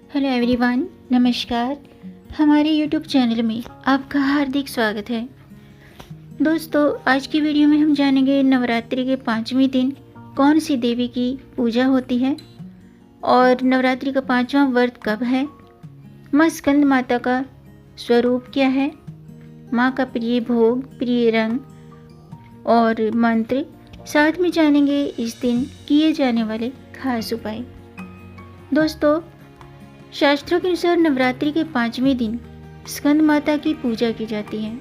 Hello everyone, नमस्कार। हमारे YouTube channel में आपका हार्दिक स्वागत है। दोस्तों, आज की वीडियो में हम जानेंगे नवरात्रि के 5वें दिन कौन सी देवी की पूजा होती है और नवरात्रि का 5वां व्रत कब है, माँ स्कंद माता का स्वरूप क्या है, माँ का प्रिय भोग, प्रिय रंग और मंत्र, साथ में जानेंगे इस दिन किए जाने वाले खास उपाय। दोस्तों, शास्त्रों के अनुसार नवरात्रि के 5वें दिन स्कंद माता की पूजा की जाती है।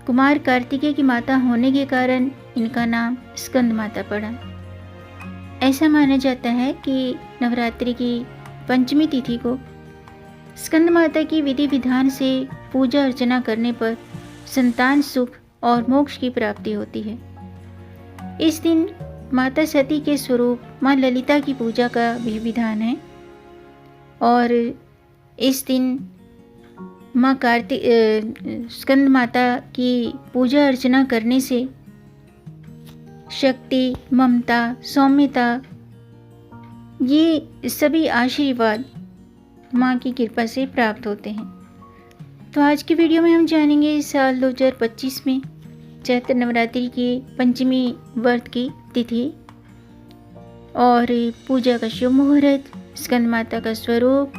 कुमार कार्तिकेय की माता होने के कारण इनका नाम स्कंद माता पड़ा। ऐसा माना जाता है कि नवरात्रि की 5वीं तिथि को स्कंद माता की विधि विधान से पूजा अर्चना करने पर संतान सुख और मोक्ष की प्राप्ति होती है। इस दिन माता सती के स्वरूप माँ ललिता की पूजा का भी विधान है और इस दिन माँ स्कंद माता की पूजा अर्चना करने से शक्ति, ममता, सौम्यता, ये सभी आशीर्वाद माँ की कृपा से प्राप्त होते हैं। तो आज की वीडियो में हम जानेंगे साल 2025 में चैत्र नवरात्रि की 5वीं व्रत की तिथि और पूजा का शुभ मुहूर्त, स्कंद माता का स्वरूप,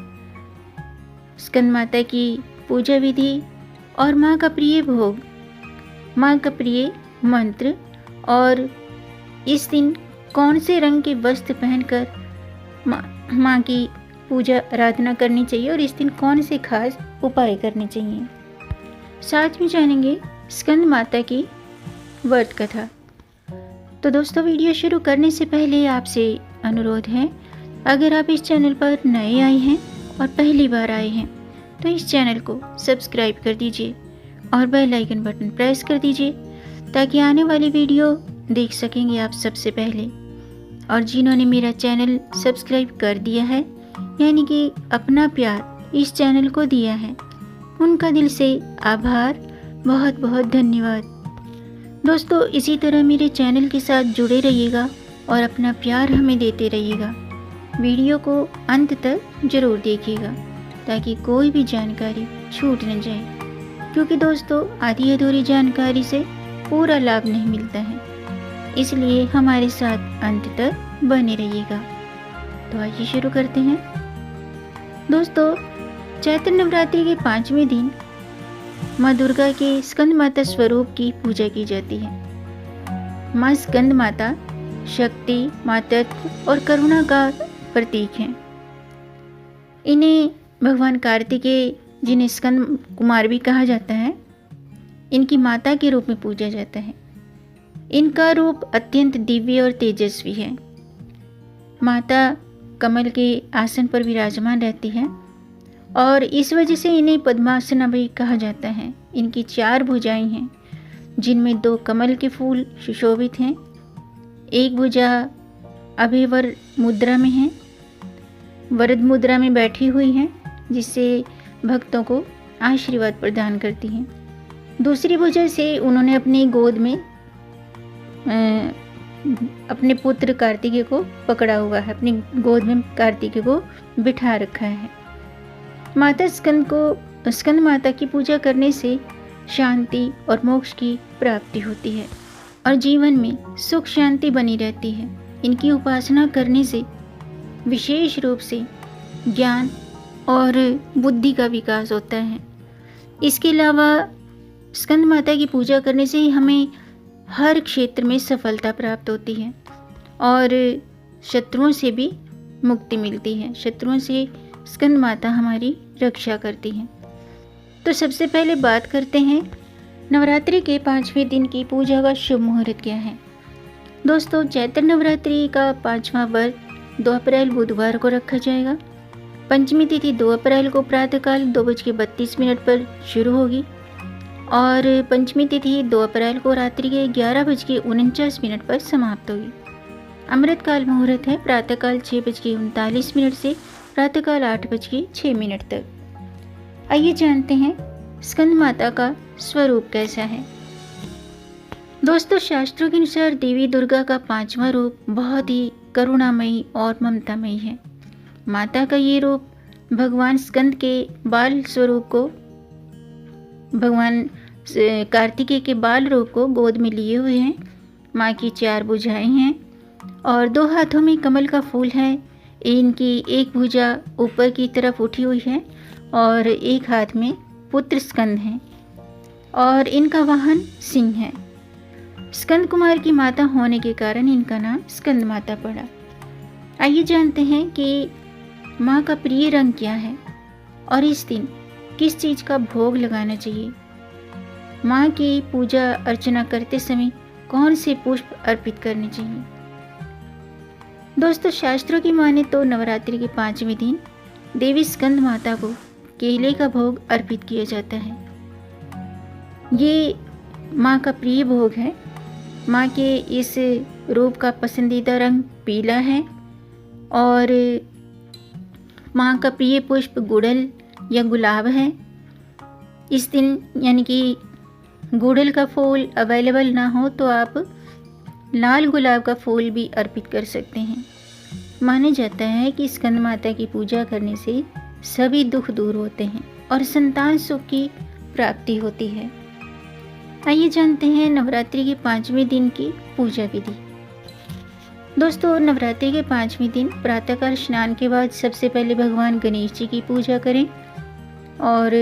स्कंद माता की पूजा विधि और माँ का प्रिय भोग, माँ का प्रिय मंत्र और इस दिन कौन से रंग के वस्त्र पहनकर माँ की पूजा आराधना करनी चाहिए और इस दिन कौन से खास उपाय करने चाहिए। साथ में जानेंगे स्कंद माता की व्रत कथा। तो दोस्तों, वीडियो शुरू करने से पहले आपसे अनुरोध है, अगर आप इस चैनल पर नए आए हैं और पहली बार आए हैं तो इस चैनल को सब्सक्राइब कर दीजिए और बेल आइकन बटन प्रेस कर दीजिए ताकि आने वाली वीडियो देख सकेंगे आप सबसे पहले। और जिन्होंने मेरा चैनल सब्सक्राइब कर दिया है, यानी कि अपना प्यार इस चैनल को दिया है, उनका दिल से आभार, बहुत बहुत धन्यवाद। दोस्तों, इसी तरह मेरे चैनल के साथ जुड़े रहिएगा और अपना प्यार हमें देते रहिएगा। वीडियो को अंत तक जरूर देखिएगा ताकि कोई भी जानकारी छूट न जाए, क्योंकि दोस्तों आधी अधूरी जानकारी से पूरा लाभ नहीं मिलता है, इसलिए हमारे साथ अंत तक बने रहिएगा। तो आइए शुरू करते हैं। दोस्तों, चैत्र नवरात्रि के 5वें दिन माँ दुर्गा के स्कंद माता स्वरूप की पूजा की जाती है। माँ स्कंद माता शक्ति, मातृत्व और करुणा का प्रतीक हैं। इन्हें भगवान कार्तिकेय, जिन्हें स्कंद कुमार भी कहा जाता है, इनकी माता के रूप में पूजा जाता है। इनका रूप अत्यंत दिव्य और तेजस्वी है। माता कमल के आसन पर विराजमान रहती है और इस वजह से इन्हें पद्मासना भी कहा जाता है। इनकी 4 भुजाएं हैं, जिनमें 2 कमल के फूल सुशोभित हैं, एक भुजा अभयवर मुद्रा में है, वरद मुद्रा में बैठी हुई हैं, जिससे भक्तों को आशीर्वाद प्रदान करती हैं। दूसरी भुजा से उन्होंने अपनी गोद में अपने पुत्र कार्तिकेय को पकड़ा हुआ है, अपनी गोद में कार्तिकेय को बिठा रखा है। माता स्कंद माता की पूजा करने से शांति और मोक्ष की प्राप्ति होती है और जीवन में सुख शांति बनी रहती है। इनकी उपासना करने से विशेष रूप से ज्ञान और बुद्धि का विकास होता है। इसके अलावा स्कंद माता की पूजा करने से हमें हर क्षेत्र में सफलता प्राप्त होती है और शत्रुओं से भी मुक्ति मिलती है। शत्रुओं से स्कंद माता हमारी रक्षा करती हैं। तो सबसे पहले बात करते हैं नवरात्रि के 5वें दिन की पूजा का शुभ मुहूर्त क्या है। दोस्तों, चैत्र नवरात्रि का 5वां व्रत 2 अप्रैल बुधवार को रखा जाएगा। 5वीं तिथि 2 अप्रैल को प्रातःकाल 2:32 पर शुरू होगी और 5वीं तिथि 2 अप्रैल को रात्रि के 11:49 पर समाप्त होगी। अमृतकाल मुहूर्त है प्रातःकाल 6:39 से प्रातःकाल 8:06 तक। आइए जानते हैं स्कंद माता का स्वरूप कैसा है। दोस्तों, शास्त्रों के अनुसार देवी दुर्गा का 5वां रूप बहुत ही करुणामयी और ममतामयी है। माता का ये रूप भगवान स्कंद के बाल स्वरूप को, भगवान कार्तिकेय के बाल रूप को गोद में लिए हुए हैं। माँ की 4 भुजाएं हैं और 2 हाथों में कमल का फूल है। इनकी एक भुजा ऊपर की तरफ उठी हुई है और एक हाथ में पुत्र स्कंद है और इनका वाहन सिंह है। स्कंद कुमार की माता होने के कारण इनका नाम स्कंद माता पड़ा। आइए जानते हैं कि माँ का प्रिय रंग क्या है और इस दिन किस चीज़ का भोग लगाना चाहिए। माँ की पूजा अर्चना करते समय कौन से पुष्प अर्पित करने चाहिए। दोस्तों, शास्त्रों की माने तो नवरात्रि के 5वें दिन देवी स्कंद माता को केले का भोग अर्पित किया जाता है। ये माँ का प्रिय भोग है। माँ के इस रूप का पसंदीदा रंग पीला है और माँ का प्रिय पुष्प गुड़हल या गुलाब है। इस दिन यानी कि गुड़हल का फूल अवेलेबल ना हो तो आप लाल गुलाब का फूल भी अर्पित कर सकते हैं। माना जाता है कि स्कंद माता की पूजा करने से सभी दुख दूर होते हैं और संतान सुख की प्राप्ति होती है। आइए जानते हैं नवरात्रि के 5वें दिन की पूजा विधि। दोस्तों, नवरात्रि के 5वें दिन प्रातःकाल स्नान के बाद सबसे पहले भगवान गणेश जी की पूजा करें और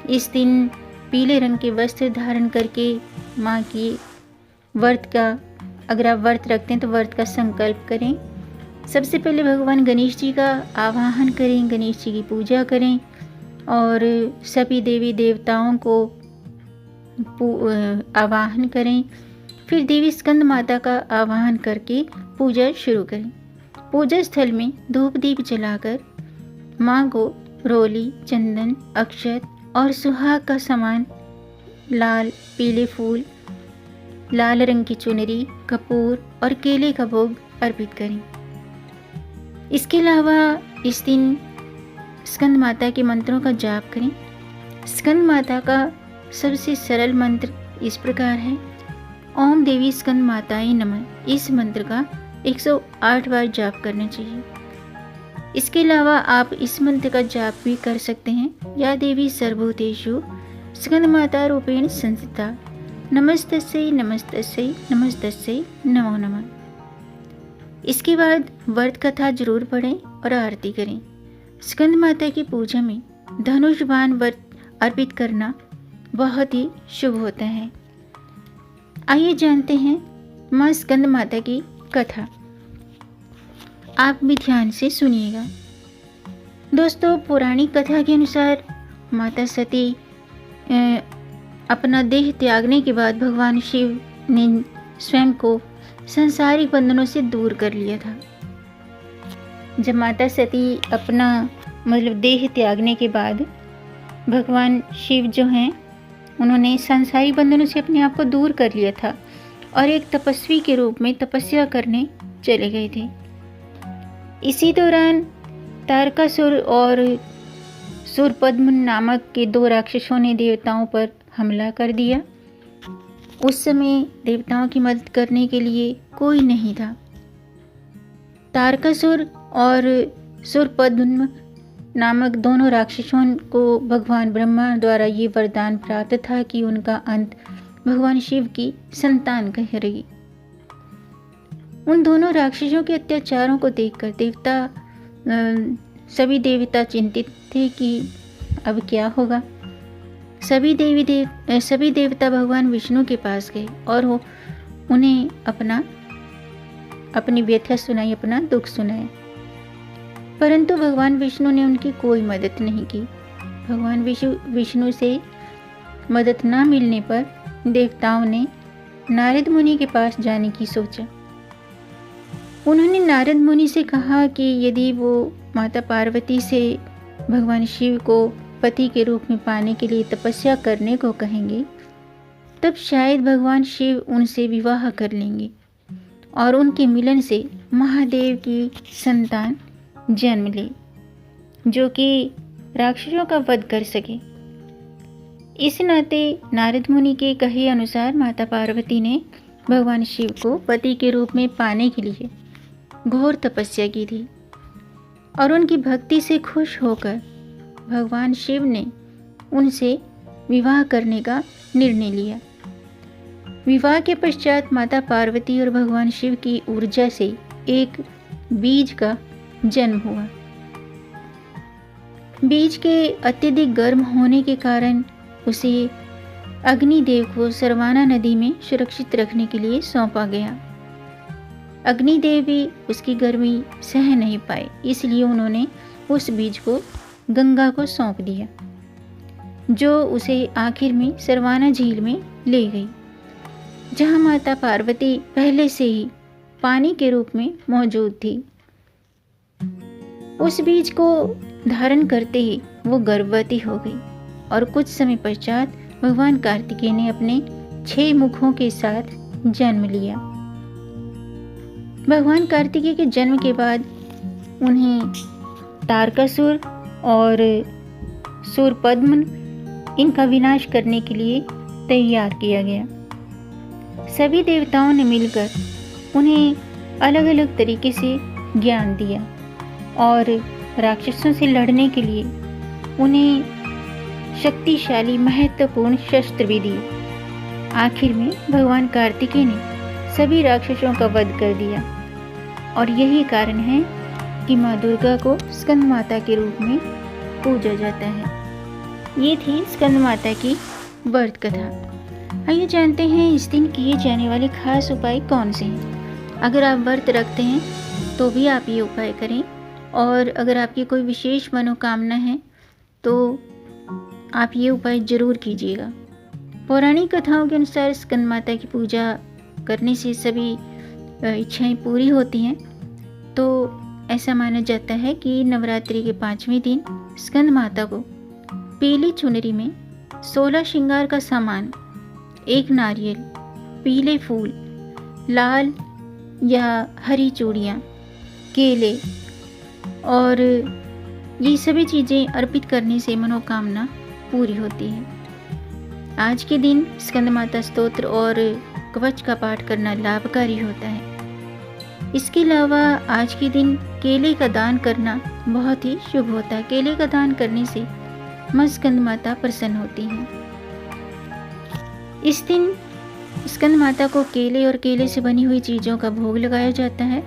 इस दिन पीले रंग के वस्त्र धारण करके माँ की व्रत का, अगर आप व्रत रखते हैं तो व्रत का संकल्प करें। सबसे पहले भगवान गणेश जी का आवाहन करें, गणेश जी की पूजा करें और सभी देवी देवताओं को आवाहन करें। फिर देवी स्कंद माता का आवाहन करके पूजा शुरू करें। पूजा स्थल में धूप दीप जलाकर माँ को रोली, चंदन, अक्षत और सुहाग का सामान, लाल पीले फूल, लाल रंग की चुनरी, कपूर और केले का भोग अर्पित करें। इसके अलावा इस दिन स्कंद माता के मंत्रों का जाप करें। स्कंद माता का सबसे सरल मंत्र इस प्रकार है: ओम देवी स्कंद माताए नमः। इस मंत्र का 108 बार जाप करना चाहिए। इसके अलावा आप इस मंत्र का जाप भी कर सकते हैं: या देवी सर्वभूतेषु स्कंद माता रूपेण संस्थिता, नमस्तस्यै नमस्तस्यै नमस्तस्यै नमो नमः। इसके बाद व्रत कथा जरूर पढ़ें और आरती करें। स्कंद माता की पूजा में धनुष बाण व्रत अर्पित करना बहुत ही शुभ होता है। आइए जानते हैं माँ स्कंद माता की कथा। आप भी ध्यान से सुनिएगा। दोस्तों, पौराणिक कथा के अनुसार माता सती अपना देह त्यागने के बाद भगवान शिव ने स्वयं को सांसारिक बंधनों से दूर कर लिया था। जब माता सती अपना देह त्यागने के बाद भगवान शिव जो हैं उन्होंने सांसारिक बंधनों से अपने आप को दूर कर लिया था और एक तपस्वी के रूप में तपस्या करने चले गए थे। इसी दौरान तारकासुर और सुरपद्म नामक के 2 राक्षसों ने देवताओं पर हमला कर दिया। उस समय देवताओं की मदद करने के लिए कोई नहीं था। तारकासुर और सुरपद्म नामक दोनों राक्षसों को भगवान ब्रह्मा द्वारा ये वरदान प्राप्त था कि उनका अंत भगवान शिव की संतान कहेगी। उन दोनों राक्षसों के अत्याचारों को देखकर सभी देवता चिंतित थे कि अब क्या होगा। सभी देवता भगवान विष्णु के पास गए और वो उन्हें अपनी व्यथा सुनाई, अपना दुख सुनाया, परंतु भगवान विष्णु ने उनकी कोई मदद नहीं की। भगवान विष्णु से मदद न मिलने पर देवताओं ने नारद मुनि के पास जाने की सोचा। उन्होंने नारद मुनि से कहा कि यदि वो माता पार्वती से भगवान शिव को पति के रूप में पाने के लिए तपस्या करने को कहेंगे, तब शायद भगवान शिव उनसे विवाह कर लेंगे और उनके मिलन से महादेव की संतान जन्म ले, जो कि राक्षसों का वध कर सके। इस नाते नारद मुनि के कहे अनुसार माता पार्वती ने भगवान शिव को पति के रूप में पाने के लिए घोर तपस्या की थी और उनकी भक्ति से खुश होकर भगवान शिव ने उनसे विवाह करने का निर्णय लिया। विवाह के पश्चात माता पार्वती और भगवान शिव की ऊर्जा से एक बीज का जन्म हुआ। बीज के अत्यधिक गर्म होने के कारण उसे अग्निदेव को सरवाना नदी में सुरक्षित रखने के लिए सौंपा गया। अग्निदेव भी उसकी गर्मी सह नहीं पाए, इसलिए उन्होंने उस बीज को गंगा को सौंप दिया, जो उसे आखिर में सरवाना झील में ले गई, जहां माता पार्वती पहले से ही पानी के रूप में मौजूद थी। उस बीज को धारण करते ही वो गर्भवती हो गई और कुछ समय पश्चात भगवान कार्तिकेय ने अपने 6 मुखों के साथ जन्म लिया। भगवान कार्तिकेय के जन्म के बाद उन्हें तारकासुर और सूरपद्म इनका विनाश करने के लिए तैयार किया गया। सभी देवताओं ने मिलकर उन्हें अलग अलग तरीके से ज्ञान दिया और राक्षसों से लड़ने के लिए उन्हें शक्तिशाली महत्वपूर्ण शस्त्र भी दिए। आखिर में भगवान कार्तिकेय ने सभी राक्षसों का वध कर दिया और यही कारण है कि माँ दुर्गा को स्कंद माता के रूप में पूजा जाता है। ये थी स्कंद माता की व्रत कथा। आइए जानते हैं इस दिन किए जाने वाले खास उपाय कौन से हैं। अगर आप व्रत रखते हैं तो भी आप ये उपाय करें, और अगर आपकी कोई विशेष मनोकामना है तो आप ये उपाय जरूर कीजिएगा। पौराणिक कथाओं के अनुसार स्कंद माता की पूजा करने से सभी इच्छाएं पूरी होती हैं। तो ऐसा माना जाता है कि नवरात्रि के 5वें दिन स्कंद माता को पीली चुनरी में 16 श्रृंगार का सामान, 1 नारियल, पीले फूल, लाल या हरी चूड़ियाँ, केले और ये सभी चीज़ें अर्पित करने से मनोकामना पूरी होती है। आज के दिन स्कंद माता स्तोत्र और कवच का पाठ करना लाभकारी होता है। इसके अलावा आज के दिन केले का दान करना बहुत ही शुभ होता है। केले का दान करने से मां स्कंद माता प्रसन्न होती हैं। इस दिन स्कंद माता को केले और केले से बनी हुई चीज़ों का भोग लगाया जाता है।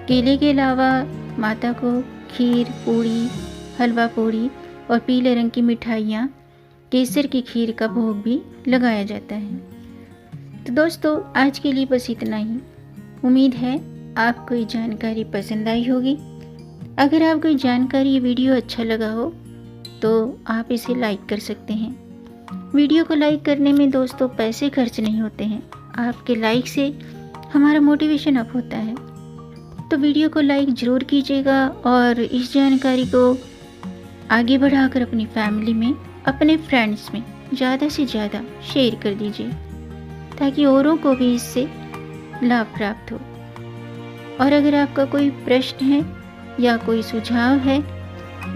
केले के अलावा माता को खीर, पूड़ी, हलवा पूड़ी और पीले रंग की मिठाइयाँ, केसर की खीर का भोग भी लगाया जाता है। तो दोस्तों, आज के लिए बस इतना ही। उम्मीद है आपको ये जानकारी पसंद आई होगी। अगर आपको ये जानकारी, ये वीडियो अच्छा लगा हो तो आप इसे लाइक कर सकते हैं। वीडियो को लाइक करने में दोस्तों पैसे खर्च नहीं होते हैं। आपके लाइक से हमारा मोटिवेशन अप होता है। तो वीडियो को लाइक ज़रूर कीजिएगा और इस जानकारी को आगे बढ़ाकर अपनी फैमिली में, अपने फ्रेंड्स में ज़्यादा से ज़्यादा शेयर कर दीजिए, ताकि औरों को भी इससे लाभ प्राप्त हो। और अगर आपका कोई प्रश्न है या कोई सुझाव है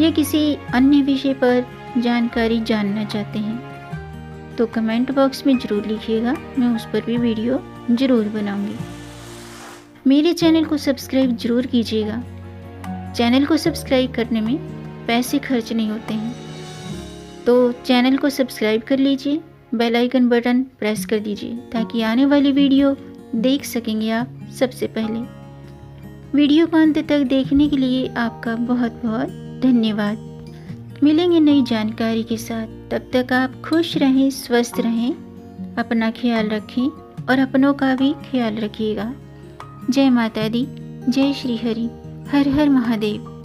या किसी अन्य विषय पर जानकारी जानना चाहते हैं तो कमेंट बॉक्स में ज़रूर लिखिएगा, मैं उस पर भी वीडियो ज़रूर बनाऊंगी। मेरे चैनल को सब्सक्राइब ज़रूर कीजिएगा। चैनल को सब्सक्राइब करने में पैसे खर्च नहीं होते हैं, तो चैनल को सब्सक्राइब कर लीजिए, बेल आइकन बटन प्रेस कर दीजिए, ताकि आने वाली वीडियो देख सकेंगे आप सबसे पहले। वीडियो को अंत तक देखने के लिए आपका बहुत बहुत धन्यवाद। मिलेंगे नई जानकारी के साथ, तब तक आप खुश रहें, स्वस्थ रहें, अपना ख्याल रखें और अपनों का भी ख्याल रखिएगा। जय माता दी, जय श्री हरि, हर हर महादेव।